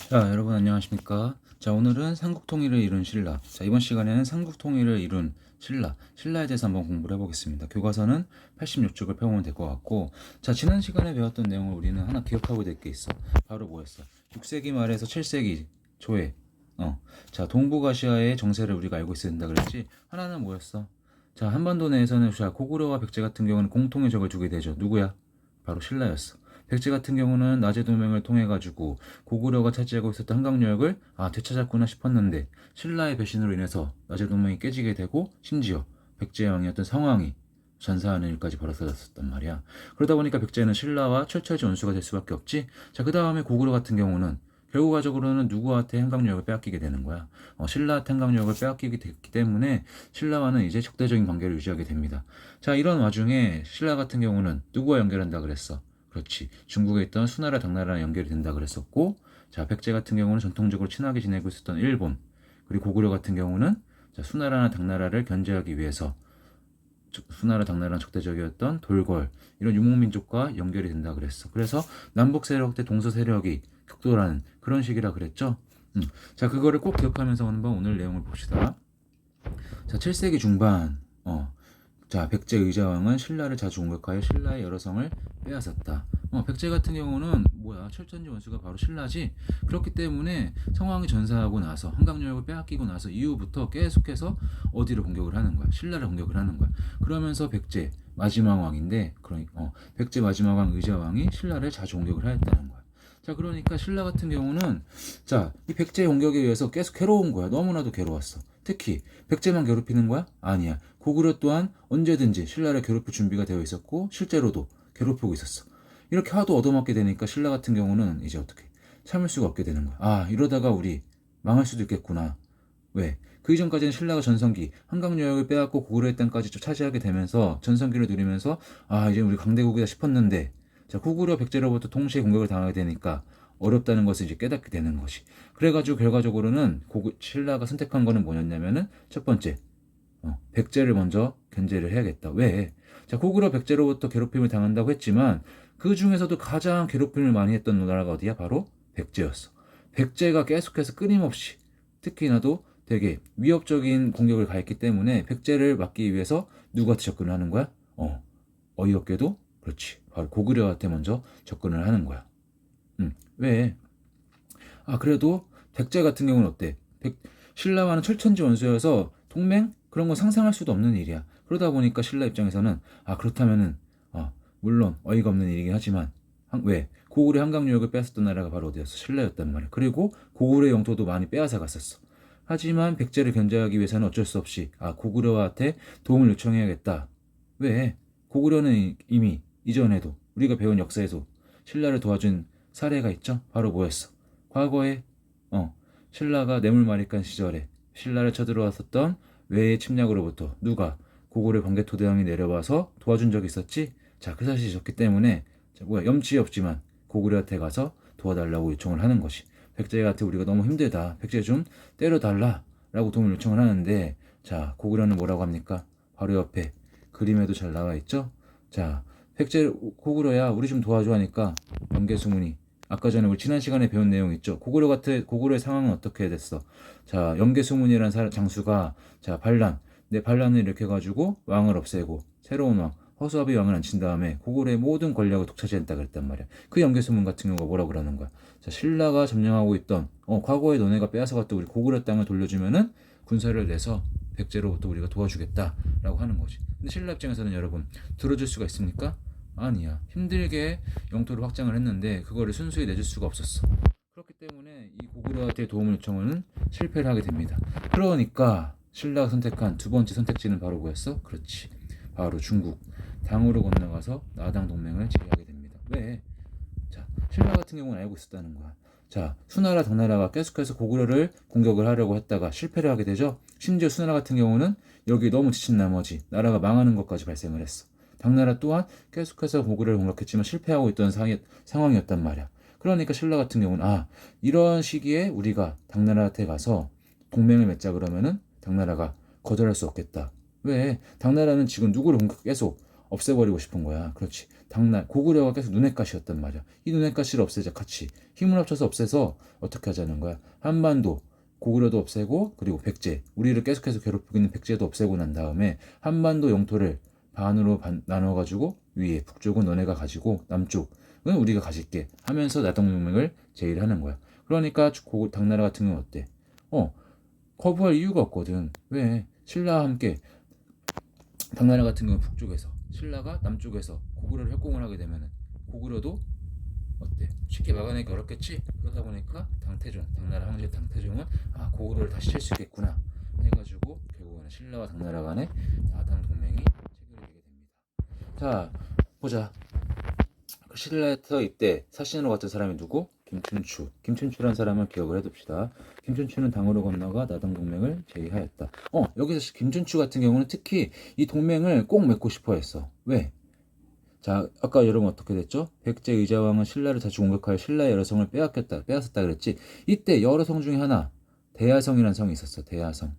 자, 여러분 안녕하십니까? 자, 오늘은 삼국통일을 이룬 신라. 자, 이번 시간에는 삼국통일을 이룬 신라에 대해서 한번 공부를 해보겠습니다. 교과서는 86쪽을 펴보면 될 것 같고, 자, 지난 시간에 배웠던 내용을 우리는 하나 기억하고 될 게 있어. 바로 뭐였어? 6세기 말에서 7세기 초에, 자, 동북아시아의 정세를 우리가 알고 있어야 된다 그랬지? 하나는 뭐였어? 자, 한반도 내에서는 자, 고구려와 백제 같은 경우는 공통의 적을 두게 되죠. 누구야? 바로 신라였어. 백제 같은 경우는 나제 동맹을 통해 가지고 고구려가 차지하고 있었던 한강유역을 되찾았구나 싶었는데 신라의 배신으로 인해서 나제 동맹이 깨지게 되고 심지어 백제의 왕이었던 상황이 전사하는 일까지 벌어졌었단 말이야. 그러다 보니까 백제는 신라와 철저히 원수가 될 수밖에 없지. 자, 그 다음에 고구려 같은 경우는 결과적으로는 누구한테 한강유역을 빼앗기게 되는 거야. 신라한테 한강유역을 빼앗기게 됐기 때문에 신라와는 이제 적대적인 관계를 유지하게 됩니다. 자, 이런 와중에 신라 같은 경우는 누구와 연결한다 그랬어? 그렇지. 중국에 있던 수나라, 당나라랑 연결이 된다 그랬었고, 자, 백제 같은 경우는 전통적으로 친하게 지내고 있었던 일본, 그리고 고구려 같은 경우는 자, 수나라나 당나라를 견제하기 위해서 수나라, 당나라랑 적대적이었던 돌궐, 이런 유목민족과 연결이 된다 그랬어. 그래서 남북 세력 대 동서 세력이 격돌하는 그런 시기라 그랬죠. 자, 그거를 꼭 기억하면서 한번 오늘 내용을 봅시다. 자, 7세기 중반, 자, 백제 의자왕은 신라를 자주 공격하여 신라의 여러 성을 빼앗았다. 백제 같은 경우는 뭐야, 철전지 원수가 바로 신라지. 그렇기 때문에 성왕이 전사하고 나서 한강유역을 빼앗기고 나서 이후부터 계속해서 어디를 공격을 하는 거야? 신라를 공격을 하는 거야. 그러면서 백제 마지막 왕인데, 백제 마지막 왕 의자왕이 신라를 자주 공격을 하였다는 거야. 자, 그러니까 신라 같은 경우는 자, 이 백제의 공격에 의해서 계속 괴로운 거야. 너무나도 괴로웠어. 특히 백제만 괴롭히는 거야? 아니야. 고구려 또한 언제든지 신라를 괴롭힐 준비가 되어 있었고 실제로도 괴롭히고 있었어. 이렇게 하도 얻어맞게 되니까 신라 같은 경우는 이제 어떻게 참을 수가 없게 되는 거야. 이러다가 우리 망할 수도 있겠구나. 왜? 그 이전까지는 신라가 전성기 한강유역을 빼앗고 고구려의 땅까지 좀 차지하게 되면서 전성기를 누리면서 이제 우리 강대국이다 싶었는데, 자, 고구려 백제로부터 동시에 공격을 당하게 되니까 어렵다는 것을 이제 깨닫게 되는 것이. 그래가지고 결과적으로는 신라가 선택한 거는 뭐였냐면은 첫 번째, 백제를 먼저 견제를 해야겠다. 왜? 자, 고구려 백제로부터 괴롭힘을 당한다고 했지만 그 중에서도 가장 괴롭힘을 많이 했던 나라가 어디야? 바로 백제였어. 백제가 계속해서 끊임없이 특히나도 되게 위협적인 공격을 가했기 때문에 백제를 막기 위해서 누구한테 접근을 하는 거야? 어이없게도 그렇지. 바로 고구려한테 먼저 접근을 하는 거야. 왜? 그래도 백제 같은 경우는 어때? 신라와는 철천지 원수여서 동맹? 그런 건 상상할 수도 없는 일이야. 그러다 보니까 신라 입장에서는 그렇다면은 물론 어이가 없는 일이긴 하지만 왜? 고구려 한강유역을 빼앗았던 나라가 바로 어디였어? 신라였단 말이야. 그리고 고구려의 영토도 많이 빼앗아 갔었어. 하지만 백제를 견제하기 위해서는 어쩔 수 없이 고구려한테 도움을 요청해야겠다. 왜? 고구려는 이미 이전에도 우리가 배운 역사에서 신라를 도와준 사례가 있죠. 바로 뭐였어? 과거에 신라가 뇌물마리간 시절에 신라를 쳐들어왔었던 외의 침략으로부터 누가 고구려 번개토대왕이 내려와서 도와준 적이 있었지. 자, 그 사실이 있었기 때문에 염치 없지만 고구려한테 가서 도와달라고 요청을 하는 것이. 백제한테 우리가 너무 힘들다, 백제 좀 때려달라 라고 도움을 요청을 하는데, 자, 고구려는 뭐라고 합니까? 바로 옆에 그림에도 잘 나와 있죠. 자, 백제 고구려야 우리 좀 도와줘 하니까 연개수문이, 아까 전에 우리 지난 시간에 배운 내용 있죠. 고구려의 상황은 어떻게 됐어? 자, 연개수문이라는 장수가 자, 내 반란을 일으켜가지고 왕을 없애고 새로운 왕 허수아비 왕을 앉힌 다음에 고구려의 모든 권력을 독차지했다 그랬단 말이야. 그 연개수문 같은 경우가 뭐라 그러는 거야? 자, 신라가 점령하고 있던 과거에 너네가 빼앗아갔던 우리 고구려 땅을 돌려주면은 군사를 내서 백제로부터 우리가 도와주겠다라고 하는 거지. 근데 신라 입장에서는 여러분 들어줄 수가 있습니까? 아니야. 힘들게 영토를 확장을 했는데 그거를 순수히 내줄 수가 없었어. 그렇기 때문에 이 고구려한테 도움을 요청은 실패를 하게 됩니다. 그러니까 신라가 선택한 두 번째 선택지는 바로 뭐였어? 그렇지. 바로 중국. 당으로 건너가서 나당 동맹을 제의하게 됩니다. 왜? 자, 신라 같은 경우는 알고 있었다는 거야. 자, 수나라, 당나라가 계속해서 고구려를 공격을 하려고 했다가 실패를 하게 되죠. 심지어 수나라 같은 경우는 여기 너무 지친 나머지 나라가 망하는 것까지 발생을 했어. 당나라 또한 계속해서 고구려를 공격했지만 실패하고 있던 상황이었단 말이야. 그러니까 신라 같은 경우는 이런 시기에 우리가 당나라한테 가서 동맹을 맺자 그러면은 당나라가 거절할 수 없겠다. 왜? 당나라는 지금 누구를 계속 없애버리고 싶은 거야. 그렇지. 고구려가 계속 눈엣가시였단 말이야. 이 눈엣가시를 없애자. 같이 힘을 합쳐서 없애서 어떻게 하자는 거야. 한반도 고구려도 없애고, 그리고 백제, 우리를 계속해서 괴롭히고 있는 백제도 없애고 난 다음에 한반도 영토를 반으로 나눠가지고 위에 북쪽은 너네가 가지고 남쪽은 우리가 가질게 하면서 나동동맹을 제의하는 거야. 그러니까 당나라 같은 경우는 어때? 거부할 이유가 없거든. 왜? 신라와 함께 당나라 같은 경우는 북쪽에서, 신라가 남쪽에서 고구려를 협공을 하게 되면은 고구려도 어때? 쉽게 막아내기 어렵겠지? 그러다 보니까 당나라 황제 당태종은 고구려를 다시 칠 수 있겠구나 해가지고 결국에는 신라와 당나라 간의 나당 동맹이 체결되게 됩니다. 자, 보자. 그 신라에서 이때 사신으로 갔던 사람이 누구? 김춘추. 김춘추란 사람을 기억을 해둡시다. 김춘추는 당으로 건너가 나당 동맹을 제의하였다. 여기서 김춘추 같은 경우는 특히 이 동맹을 꼭 맺고 싶어 했어. 왜? 자, 아까 여러분 어떻게 됐죠? 백제 의자왕은 신라를 다시 공격하여 신라의 여러 성을 빼앗았다 그랬지. 이때 여러 성 중에 하나, 대야성이라는 성이 있었어. 대야성.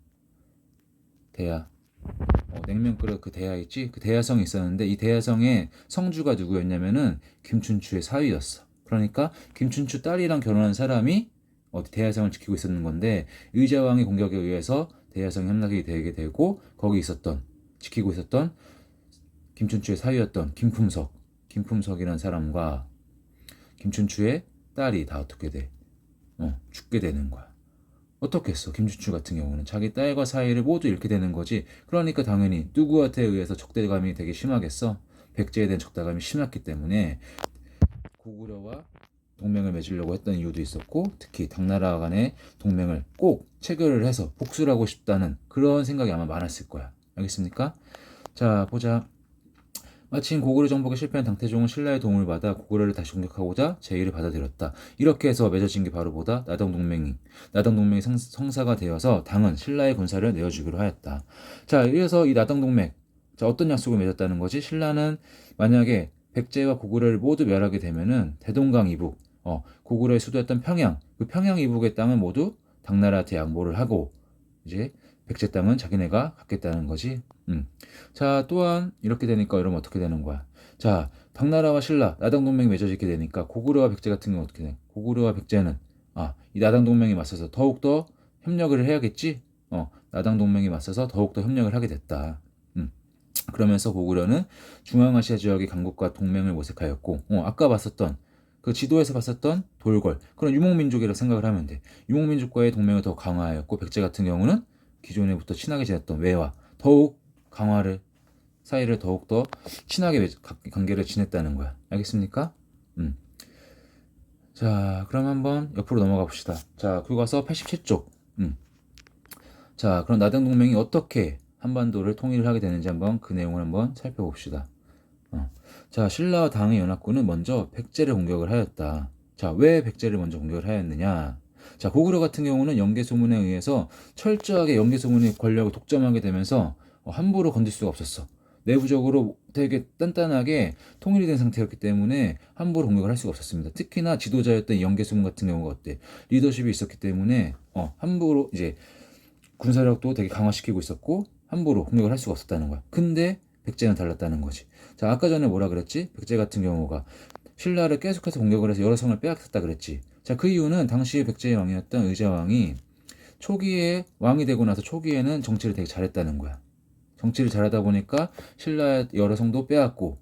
냉면 끓여 그 대야 있지? 그 대야성이 있었는데, 이 대야성의 성주가 누구였냐면은 김춘추의 사위였어. 그러니까 김춘추 딸이랑 결혼한 사람이 대야성을 지키고 있었는 건데, 의자왕의 공격에 의해서 대야성이 함락이 되게 되고, 거기 지키고 있었던 김춘추의 사위였던 김품석이라는 사람과 김춘추의 딸이 다 어떻게 돼? 죽게 되는 거야. 어떻게 했어? 김춘추 같은 경우는 자기 딸과 사이를 모두 잃게 되는 거지. 그러니까 당연히 누구한테 의해서 적대감이 되게 심하겠어? 백제에 대한 적대감이 심했기 때문에 고구려와 동맹을 맺으려고 했던 이유도 있었고, 특히 당나라 간의 동맹을 꼭 체결을 해서 복수를 하고 싶다는 그런 생각이 아마 많았을 거야. 알겠습니까? 자, 보자. 마침 고구려 정복에 실패한 당태종은 신라의 도움을 받아 고구려를 다시 공격하고자 제의를 받아들였다. 이렇게 해서 맺어진 게 바로 뭐다? 나당동맹이 성사가 되어서 당은 신라의 군사를 내어주기로 하였다. 자, 이래서 이 나당동맹, 자, 어떤 약속을 맺었다는 거지? 신라는 만약에 백제와 고구려를 모두 멸하게 되면은 대동강 이북, 고구려의 수도였던 평양, 그 평양 이북의 땅은 모두 당나라한테 양보를 하고, 이제 백제 땅은 자기네가 갖겠다는 거지. 자, 또한 이렇게 되니까 여러분 어떻게 되는 거야? 자, 당나라와 신라, 나당 동맹이 맺어지게 되니까 고구려와 백제 같은 경우 어떻게 돼? 고구려와 백제는 이 나당 동맹에 맞서서 더욱더 협력을 해야겠지? 나당 동맹에 맞서서 더욱더 협력을 하게 됐다. 그러면서 고구려는 중앙아시아 지역의 강국과 동맹을 모색하였고, 아까 봤었던 그 지도에서 봤었던 돌궐, 그런 유목민족이라고 생각을 하면 돼. 유목민족과의 동맹을 더 강화하였고, 백제 같은 경우는 기존에부터 친하게 지냈던 외와 더욱 사이를 더욱더 친하게 관계를 지냈다는 거야. 알겠습니까? 자, 그럼 한번 옆으로 넘어가 봅시다. 자, 교과서 87쪽. 자, 그럼 나당 동맹이 어떻게 한반도를 통일을 하게 되는지 한번 그 내용을 한번 살펴봅시다. 자, 신라와 당의 연합군은 먼저 백제를 공격을 하였다. 자, 왜 백제를 먼저 공격을 하였느냐? 자, 고구려 같은 경우는 영계소문에 의해서 철저하게 영계소문의 권력을 독점하게 되면서 함부로 건들 수가 없었어. 내부적으로 되게 단단하게 통일이 된 상태였기 때문에 함부로 공격을 할 수가 없었습니다. 특히나 지도자였던 영계소문 같은 경우가 어때? 리더십이 있었기 때문에 함부로 이제 군사력도 되게 강화시키고 있었고 함부로 공격을 할 수가 없었다는 거야. 근데 백제는 달랐다는 거지. 자, 아까 전에 뭐라 그랬지? 백제 같은 경우가 신라를 계속해서 공격을 해서 여러 성을 빼앗았다 그랬지. 자, 그 이유는 당시 백제의 왕이었던 의자왕이 초기에 왕이 되고 나서 초기에는 정치를 되게 잘했다는 거야. 정치를 잘하다 보니까 신라의 여러 성도 빼앗고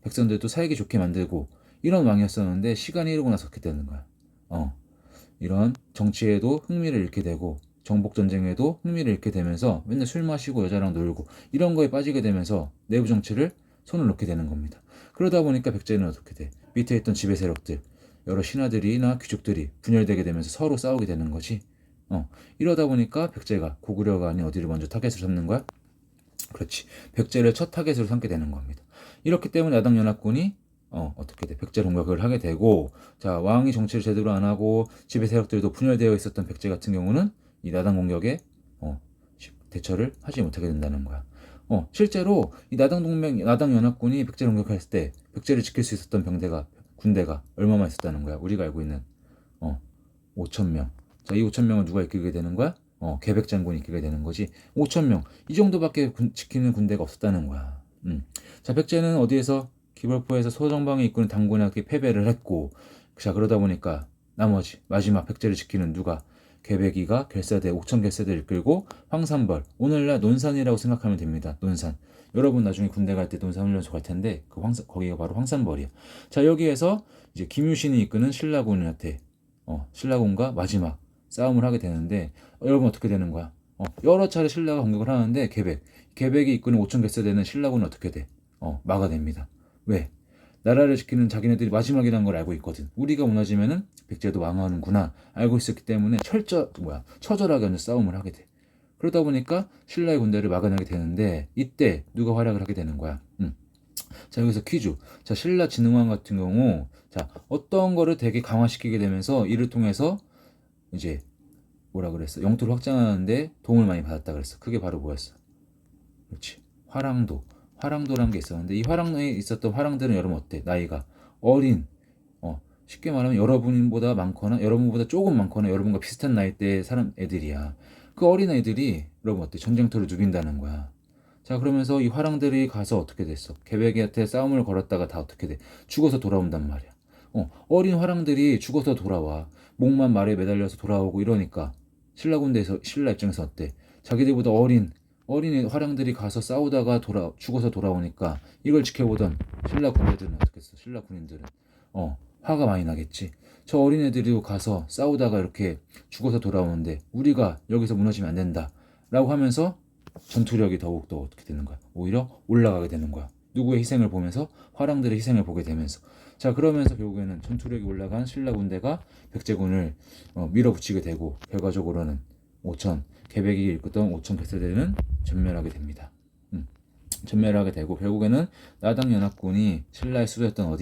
백성들도 살기 좋게 만들고 이런 왕이었었는데 시간이 흐르고 나서 그렇게 되는 거야. 이런 정치에도 흥미를 잃게 되고 정복전쟁에도 흥미를 잃게 되면서 맨날 술 마시고 여자랑 놀고 이런 거에 빠지게 되면서 내부 정치를 손을 놓게 되는 겁니다. 그러다 보니까 백제는 어떻게 돼? 밑에 있던 지배 세력들, 여러 신하들이나 귀족들이 분열되게 되면서 서로 싸우게 되는 거지. 이러다 보니까 백제가 고구려가 아닌 어디를 먼저 타겟으로 삼는 거야? 그렇지. 백제를 첫 타겟으로 삼게 되는 겁니다. 이렇기 때문에 야당연합군이 어떻게 돼? 백제 공격을 하게 되고, 자, 왕이 정치를 제대로 안 하고 지배 세력들도 분열되어 있었던 백제 같은 경우는 이 나당 공격에 대처를 하지 못하게 된다는 거야. 실제로 이 나당 연합군이 백제를 공격했을 때 백제를 지킬 수 있었던 군대가 얼마만 있었다는 거야. 우리가 알고 있는 5,000명. 자, 이 5,000명을 누가 이끌게 되는 거야? 계백 장군이 이끌게 되는 거지. 5,000명. 이 정도밖에 지키는 군대가 없었다는 거야. 자, 백제는 어디에서 기벌포에서 소정방에 이끄는 당군에게 패배를 했고, 자, 그러다 보니까 나머지 마지막 백제를 지키는 누가 계백이가 결사대 옥천 결사대를 이끌고 황산벌, 오늘날 논산이라고 생각하면 됩니다. 논산. 여러분 나중에 군대 갈 때 논산 훈련소 갈 텐데 거기가 바로 황산벌이야. 자, 여기에서 이제 김유신이 이끄는 신라군한테 신라군과 마지막 싸움을 하게 되는데 여러분 어떻게 되는 거야? 여러 차례 신라가 공격을 하는데 계백이 이끄는 옥천 결사대는 신라군은 어떻게 돼? 막아냅니다. 왜? 나라를 지키는 자기네들이 마지막이라는 걸 알고 있거든. 우리가 무너지면은 백제도 망하는구나 알고 있었기 때문에 처절하게 하는 싸움을 하게 돼. 그러다 보니까 신라의 군대를 막아내게 되는데 이때 누가 활약을 하게 되는 거야. 자, 여기서 퀴즈. 자, 신라 진흥왕 같은 경우 자, 어떤 거를 되게 강화시키게 되면서 이를 통해서 이제 뭐라 그랬어? 영토를 확장하는데 도움을 많이 받았다 그랬어. 그게 바로 뭐였어? 그렇지. 화랑도라는 게 있었는데 이 화랑에 있었던 화랑들은 여러분 어때? 나이가 어린 쉽게 말하면 여러분보다 조금 많거나 여러분과 비슷한 나이대의 사람 애들이야. 그 어린 애들이 여러분 어때? 전쟁터를 누빈다는 거야. 자, 그러면서 이 화랑들이 가서 어떻게 됐어? 계백이한테 싸움을 걸었다가 다 어떻게 돼? 죽어서 돌아온단 말이야. 어린 화랑들이 죽어서 돌아와. 목만 말에 매달려서 돌아오고 이러니까 신라 입장에서 어때? 자기들보다 어린 화랑들이 가서 싸우다가 죽어서 돌아오니까 이걸 지켜보던 신라 군대들은 어떻게 했어? 신라 군인들은 화가 많이 나겠지. 저 어린애들이 가서 싸우다가 이렇게 죽어서 돌아오는데 우리가 여기서 무너지면 안 된다 라고 하면서 전투력이 더욱더 어떻게 되는 거야? 오히려 올라가게 되는 거야. 누구의 희생을 보면서 화랑들의 희생을 보게 되면서 자, 그러면서 결국에는 전투력이 올라간 신라 군대가 백제군을 밀어붙이게 되고 결과적으로는 계백이 이끌던 옥천 결사대는 전멸하게 됩니다. 전멸하게 되고 결국에는 나당 연합군이 신라의 수도였던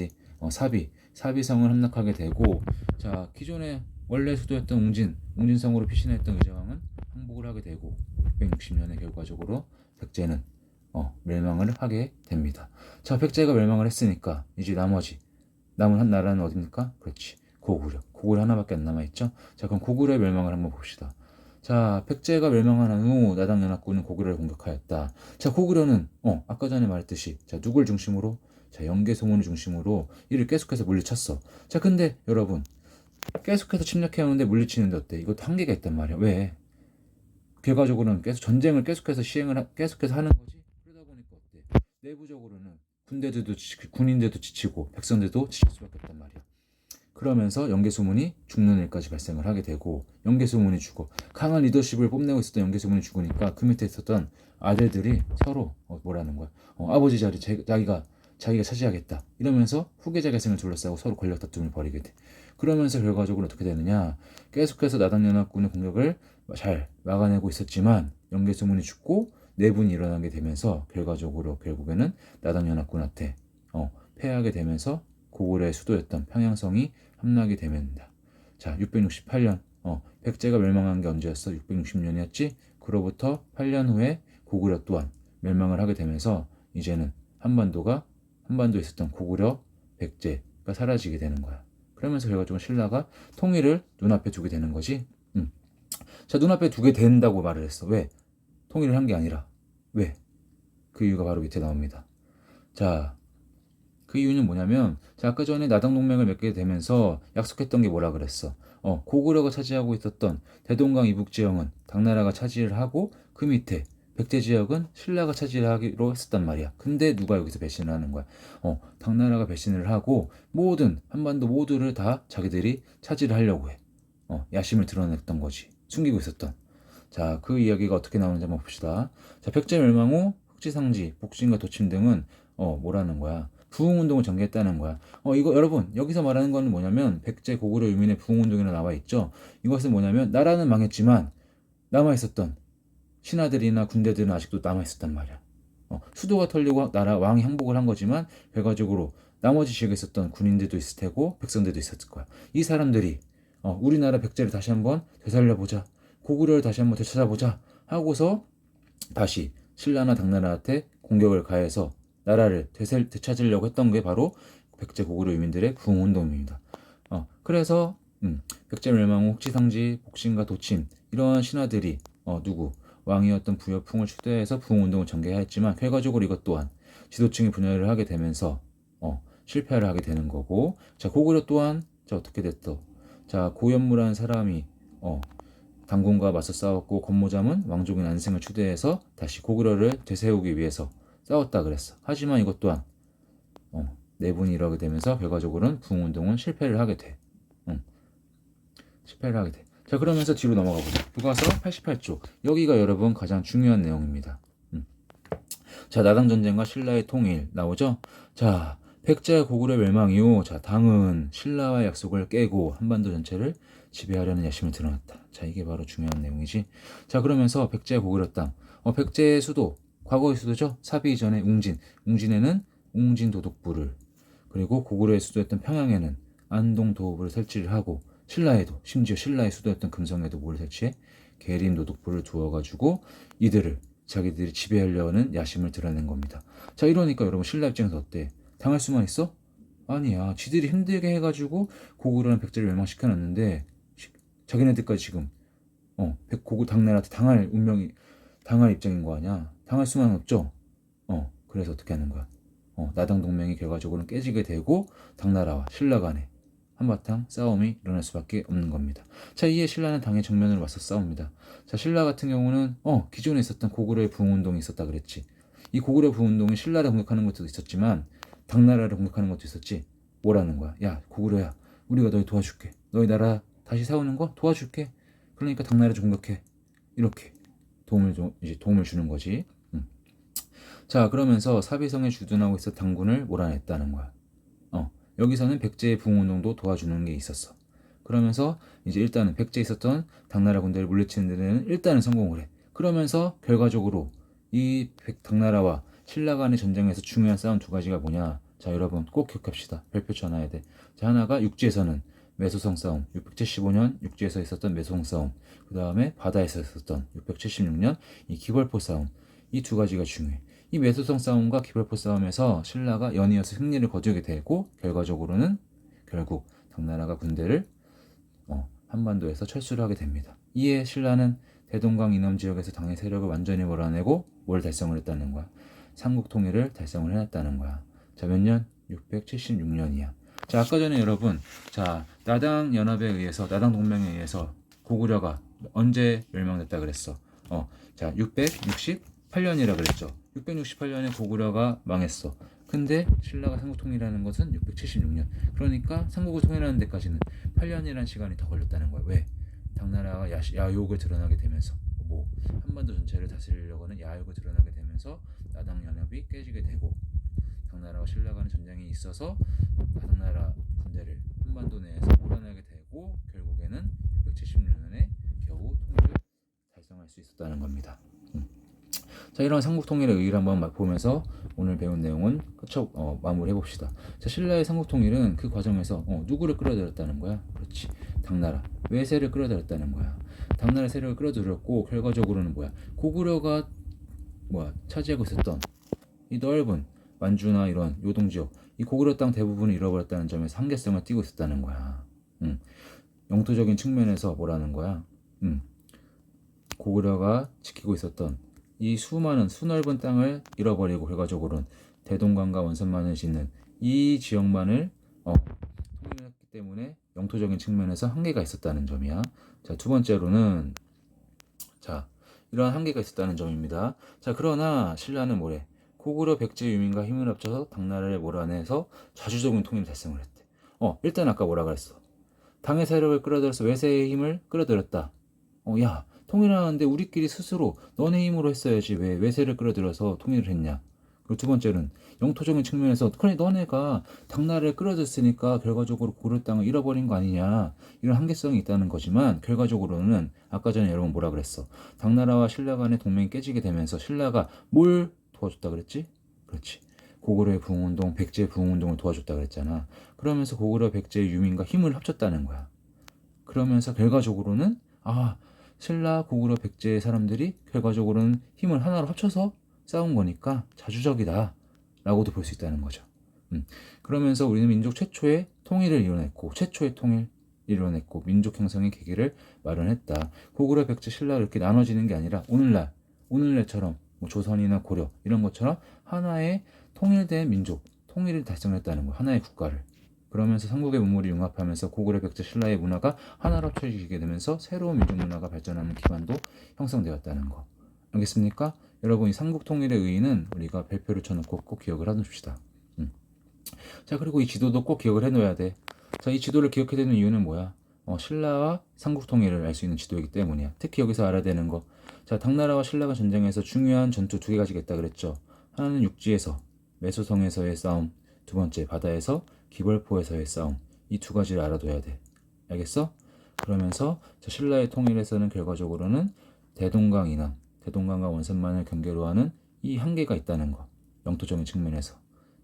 사비성을 함락하게 되고 자, 기존에 원래 수도였던 웅진성으로 피신했던 의정왕은 항복을 하게 되고 660년에 결과적으로 백제는 멸망을 하게 됩니다. 자, 백제가 멸망을 했으니까 이제 남은 한 나라는 어디입니까? 그렇지, 고구려 하나밖에 안 남아있죠. 자, 그럼 고구려의 멸망을 한번 봅시다. 자, 백제가 멸망한 후 나당연합군은 고구려를 공격하였다. 자, 고구려는 아까 전에 말했듯이 자, 누굴 중심으로? 자, 영계소문을 중심으로 이를 계속해서 물리쳤어. 자, 근데 여러분 계속해서 침략해오는데 물리치는데 어때? 이것도 한계가 있단 말이야. 왜? 결과적으로는 계속 전쟁을 계속해서 계속해서 하는 거지. 그러다 보니까 어때? 내부적으로는 군인들도 지치고 백성들도 지칠 수밖에 없단 말이야. 그러면서 영계소문이 죽는 일까지 발생을 하게 되고 영계소문이 죽어 강한 리더십을 뽐내고 있었던 영계소문이 죽으니까 그 밑에 있었던 아들들이 서로 뭐라는 거야? 아버지 자리 자기가 차지하겠다 이러면서 후계자 계승을 둘러싸고 서로 권력 다툼을 벌이게 돼. 그러면서 결과적으로 어떻게 되느냐? 계속해서 나당연합군의 공격을 잘 막아내고 있었지만 영계소문이 죽고 내분이 일어나게 되면서 결국에는 나당연합군한테 패하게 되면서 고구려의 수도였던 평양성이 함락이 됩니다. 자, 668년 백제가 멸망한 게 언제였어? 660년이었지? 그로부터 8년 후에 고구려 또한 멸망을 하게 되면서 이제는 한반도에 있었던 고구려, 백제가 사라지게 되는 거야. 그러면서 결과적으로 신라가 통일을 눈앞에 두게 되는 거지. 자, 눈앞에 두게 된다고 말을 했어. 왜? 통일을 한 게 아니라. 왜? 그 이유가 바로 밑에 나옵니다. 자, 그 이유는 뭐냐면 자, 아까 전에 나당동맹을 맺게 되면서 약속했던 게 뭐라 그랬어? 고구려가 차지하고 있었던 대동강 이북 지역은 당나라가 차지를 하고 그 밑에 백제 지역은 신라가 차지를 하기로 했었단 말이야. 근데 누가 여기서 배신을 하는 거야? 당나라가 배신을 하고 한반도 모두를 다 자기들이 차지를 하려고 해. 야심을 드러냈던 거지. 숨기고 있었던. 자, 그 이야기가 어떻게 나오는지 한번 봅시다. 자, 백제 멸망 후 흑지상지, 복진과 도침 등은 뭐라는 거야? 부흥운동을 전개했다는 거야. 이거 여러분 여기서 말하는 거는 뭐냐면 백제 고구려 유민의 부흥운동이라 나와 있죠. 이것은 뭐냐면 나라는 망했지만 남아있었던 신하들이나 군대들은 아직도 남아있었단 말이야. 수도가 털리고 나라 왕이 항복을 한 거지만 결과적으로 나머지 지역에 있었던 군인들도 있을 테고 백성들도 있었을 거야. 이 사람들이 우리나라 백제를 다시 한번 되살려보자, 고구려를 다시 한번 되찾아보자 하고서 다시 신라나 당나라한테 공격을 가해서 나라를 되찾으려고 했던 게 바로 백제 고구려 유민들의 부흥운동입니다. 그래서 백제 멸망 후 흑지상지, 복신과 도침 이러한 신하들이 왕이었던 부여풍을 추대해서 부흥운동을 전개하였지만 결과적으로 이것 또한 지도층이 분열을 하게 되면서 실패를 하게 되는 거고, 자 고구려 또한 자 어떻게 됐어? 자 고연무라는 사람이 당군과 맞서 싸웠고, 권모잠은 왕족인 안생을 추대해서 다시 고구려를 되세우기 위해서 싸웠다 그랬어. 하지만 이것 또한 내분이 일어나게 되면서 결과적으로는 부흥운동은 실패를 하게 돼. 실패를 하게 돼. 자 그러면서 뒤로 넘어가 보자. 교과서 88쪽. 여기가 여러분 가장 중요한 내용입니다. 자 나당전쟁과 신라의 통일 나오죠. 자 백제의 고구려 멸망 이후 자 당은 신라와의 약속을 깨고 한반도 전체를 지배하려는 야심을 드러냈다. 자 이게 바로 중요한 내용이지. 자 그러면서 백제의 고구려 땅 백제의 수도 과거의 수도죠. 사비 이전에 웅진에는 웅진도독부를, 그리고 고구려의 수도였던 평양에는 안동도읍을 설치를 하고, 신라에도 심지어 신라의 수도였던 금성에도 뭘 설치해? 계림도독부를 두어가지고 이들을 자기들이 지배하려는 야심을 드러낸 겁니다. 자 이러니까 여러분 신라 입장에서 어때? 당할 수만 있어? 아니야. 지들이 힘들게 해가지고 고구려는 백제를 멸망시켜놨는데 자기네들까지 지금 당나라한테 당할 입장인 거 아니야. 당할 수만 없죠. 그래서 어떻게 하는 거야? 나당 동맹이 결과적으로는 깨지게 되고 당나라와 신라 간에 한바탕 싸움이 일어날 수밖에 없는 겁니다. 자 이에 신라는 당의 정면으로 맞서 싸웁니다. 자 신라 같은 경우는 기존에 있었던 고구려의 부흥운동이 있었다 그랬지. 이 고구려 부흥운동이 신라를 공격하는 것도 있었지만 당나라를 공격하는 것도 있었지. 뭐라는 거야? 야 고구려야, 우리가 너희 도와줄게. 너희 나라 다시 세우는 거 도와줄게. 그러니까 당나라를 좀 공격해. 이렇게 도움을 주는 거지. 자 그러면서 사비성에 주둔하고 있어 당군을 몰아냈다는 거야. 여기서는 백제의 부흥운동도 도와주는 게 있었어. 그러면서 이제 일단은 백제에 있었던 당나라 군대를 물리치는 데는 일단은 성공을 해. 그러면서 결과적으로 이 당나라와 신라 간의 전쟁에서 중요한 싸움 두 가지가 뭐냐? 자 여러분 꼭 기억합시다. 별표 쳐놔야 돼. 자 하나가 육지에서는 매소성 싸움, 675년 육지에서 있었던 매소성 싸움, 그 다음에 바다에서 있었던 676년 이 기벌포 싸움. 이 두 가지가 중요해. 이 매소성 싸움과 기벌포 싸움에서 신라가 연이어서 승리를 거두게 되고, 결과적으로는 결국 당나라가 군대를 한반도에서 철수를 하게 됩니다. 이에 신라는 대동강 이남 지역에서 당의 세력을 완전히 몰아내고 뭘 달성을 했다는 거야? 삼국 통일을 달성을 해냈다는 거야. 자 몇 년? 676년이야. 자 아까 전에 여러분 자 나당 연합에 의해서, 나당 동맹에 의해서 고구려가 언제 멸망됐다 그랬어? 자 668년이라 그랬죠. 668년에 고구려가 망했어. 근데 신라가 삼국 통일하는 것은 676년. 그러니까 삼국을 통일하는 데까지는 8년이라는 시간이 더 걸렸다는 거야. 왜? 당나라가 야욕을 드러나게 되면서 한반도 전체를 다스리려고 하는 야욕을 드러나게 되면서 나당 연합이 깨지게 되고, 당나라와 신라 간의 전쟁이 있어서 당나라 군대를 한반도 내에서 몰아내게 되고, 결국에는 676년에 겨우 통일을 달성할 수 있었다는 겁니다. 자 이런 삼국 통일의 의의를 한번 보면서 오늘 배운 내용은 마무리해 봅시다. 자 신라의 삼국 통일은 그 과정에서 누구를 끌어들였다는 거야? 그렇지, 당나라 외세를 끌어들였다는 거야. 당나라 세력을 끌어들였고, 결과적으로는 뭐야? 고구려가 차지하고 있었던 이 넓은 만주나 이런 요동지역, 이 고구려 땅 대부분을 잃어버렸다는 점에서 한계성을 띠고 있었다는 거야. 영토적인 측면에서 뭐라는 거야? 고구려가 지키고 있었던 이 수넓은 땅을 잃어버리고, 결과적으로는 대동강과 원선만을 짓는 이 지역만을 통일했기 때문에 영토적인 측면에서 한계가 있었다는 점이야. 자, 두 번째로는 이러한 한계가 있었다는 점입니다. 자, 그러나 신라는 뭐래? 고구려 백제 유민과 힘을 합쳐서 당나라를 몰아내서 자주적인 통일을 달성을 했대. 일단 아까 뭐라 그랬어? 당의 세력을 끌어들여서 외세의 힘을 끌어들였다. 야, 통일하는데 우리끼리 스스로 너네 힘으로 했어야지 왜 외세를 끌어들여서 통일을 했냐. 그리고 두 번째는 영토적인 측면에서 그래 너네가 당나라를 끌어들였으니까 결과적으로 고려 땅을 잃어버린 거 아니냐, 이런 한계성이 있다는 거지만, 결과적으로는 아까 전에 여러분 뭐라 그랬어? 당나라와 신라 간의 동맹이 깨지게 되면서 신라가 뭘 도와줬다 그랬지? 그렇지, 고구려의 부흥운동, 백제의 부흥운동을 도와줬다 그랬잖아. 그러면서 고구려 백제의 유민과 힘을 합쳤다는 거야. 그러면서 결과적으로는 신라 고구려 백제의 사람들이 결과적으로는 힘을 하나로 합쳐서 싸운 거니까 자주적이다 라고도 볼 수 있다는 거죠. 그러면서 우리는 민족 최초의 통일을 이뤄냈고 민족 형성의 계기를 마련했다. 고구려 백제 신라 이렇게 나눠지는 게 아니라 오늘날처럼 조선이나 고려 이런 것처럼 하나의 통일된 민족, 통일을 달성했다는 거, 하나의 국가를. 그러면서 삼국의 문물이 융합하면서 고구려, 백제, 신라의 문화가 하나로 합쳐지게 되면서 새로운 민족 문화가 발전하는 기반도 형성되었다는 거. 알겠습니까? 여러분, 이 삼국 통일의 의의는 우리가 별표를 쳐놓고 꼭 기억을 해놓읍시다. 자, 그리고 이 지도도 꼭 기억을 해놓아야 돼. 자, 이 지도를 기억해야 되는 이유는 뭐야? 신라와 삼국 통일을 알 수 있는 지도이기 때문이야. 특히 여기서 알아야 되는 거. 자, 당나라와 신라가 전쟁에서 중요한 전투 두 개 가지겠다 그랬죠. 하나는 육지에서 매소성에서의 싸움, 두 번째 바다에서 기벌포에서의 싸움. 이 두 가지를 알아둬야 돼. 알겠어? 그러면서 자, 신라의 통일에서는 결과적으로는 대동강 이남, 대동강과 원산만을 경계로 하는 이 한계가 있다는 거. 영토적인 측면에서.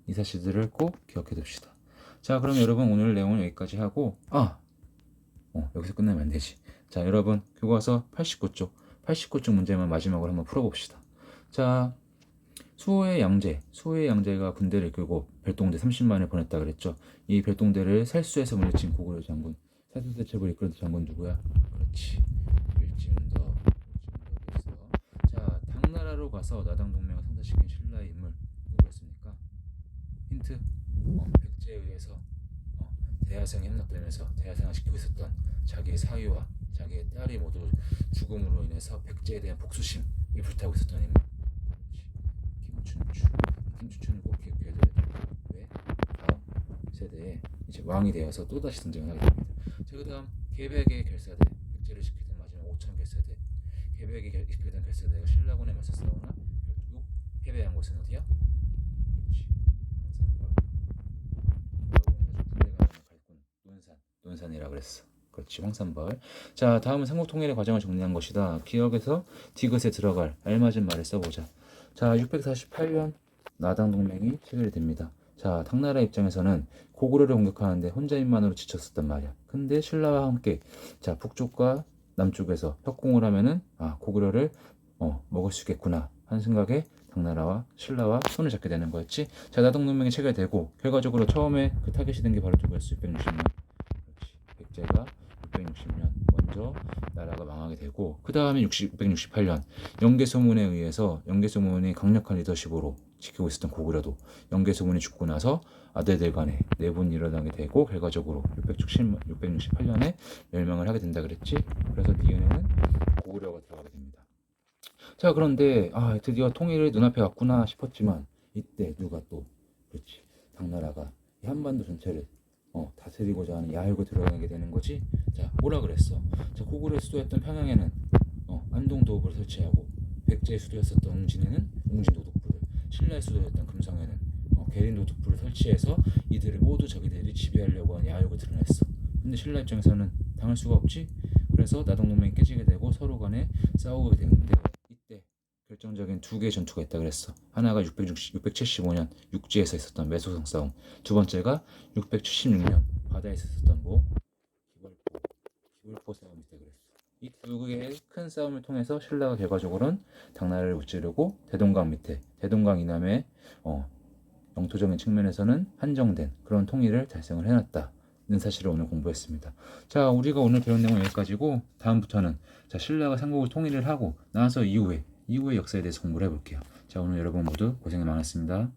이 사실들을 꼭 기억해 둡시다. 자, 그럼 여러분 오늘 내용은 여기까지 하고 여기서 끝내면 안 되지. 자, 여러분 교과서 89쪽 문제만 마지막으로 한번 풀어봅시다. 자, 수호의 양제가 군대를 이끌고 별동대 30만을 보냈다 그랬죠. 이 별동대를 살수에서 물리친 고구려 장군, 사도대첩을 이끌었던 장군 누구야? 그렇지, 일진운덕. 자, 당나라로 가서 나당 동맹을 성사시킨 신라의 인물 누구였습니까? 힌트. 백제에 의해서 대하성이 함락되면서 대하성을 지키고 있었던 자기의 사위와 자기의 딸이 모두 죽음으로 인해서 백제에 대한 복수심이 불타고 있었던 인물. 김춘추는 꼭 기억해야 돼요. 왜? 다음 세대에 이제 왕이 되어서 또다시 등장을 하게 됩니다. 자, 그 다음 계백의 결사대, 백제를 지키던 마지막 5천 결사대. 계백이 이끌던 결사대가 신라군에 맞서 싸우나 결국 패배한 곳은 어디야? 그렇지, 황산벌. 논산이라 그랬어. 그렇지, 황산벌. 자, 다음은 삼국통일의 과정을 정리한 것이다. 기억에서 디귿에 들어갈 알맞은 말을 써보자. 자, 648년 나당 동맹이 체결됩니다. 자, 당나라 입장에서는 고구려를 공격하는데 혼자인만으로 지쳤었단 말이야. 근데 신라와 함께 자, 북쪽과 남쪽에서 협공을 하면은 고구려를 먹을 수 있겠구나 하는 생각에 당나라와 신라와 손을 잡게 되는 거였지. 자, 나당 동맹이 체결되고 결과적으로 처음에 그 타겟이 된 게 바로 누구였어? 660년. 그렇지, 백제가 660년 먼저 나라가 망하게 되고, 그 다음에 668년 영계소문에 의해서 영계소문이 강력한 리더십으로 지키고 있었던 고구려도 영계소문이 죽고 나서 아들들 간에 내분이 일어나게 되고 결과적으로 668년에 멸망을 하게 된다 그랬지. 그래서 DNA는 고구려가 들어가게 됩니다. 자, 그런데 드디어 통일을 눈앞에 왔구나 싶었지만 이때 누가 또, 그렇지, 당나라가 이 한반도 전체를 다스리고자 하는 야욕을 들어가게 되는 거지. 자, 뭐라 그랬어? 자, 고구려의 수도였던 평양에는 안동도읍을 설치하고, 백제의 수도였었던 웅진에는 웅진도독부를, 신라의 수도였던 금성에는 계린도독부를 설치해서 이들을 모두 자기들이 지배하려고 하는 야욕을 드러냈어. 근데 신라 입장에서는 당할 수가 없지. 그래서 나동동맹이 깨지게 되고 서로 간에 싸우게 되는데, 이때 결정적인 두 개의 전투가 있다 그랬어. 하나가 675년 육지에서 있었던 매소성 싸움, 두 번째가 676년 바다에서 있었던 기벌포 싸움이 있다 그랬어. 이 두 개의 큰 싸움을 통해서 신라가 결과적으로는 당나라를 무찌르고 대동강 밑에, 대동강 이남의 영토적인 측면에서는 한정된 그런 통일을 달성을 해놨다는 사실을 오늘 공부했습니다. 자, 우리가 오늘 배운 내용은 여기까지고, 다음부터는 자, 신라가 삼국을 통일을 하고 나서 이후의 역사에 대해서 공부를 해볼게요. 자, 오늘 여러분 모두 고생 많았습니다.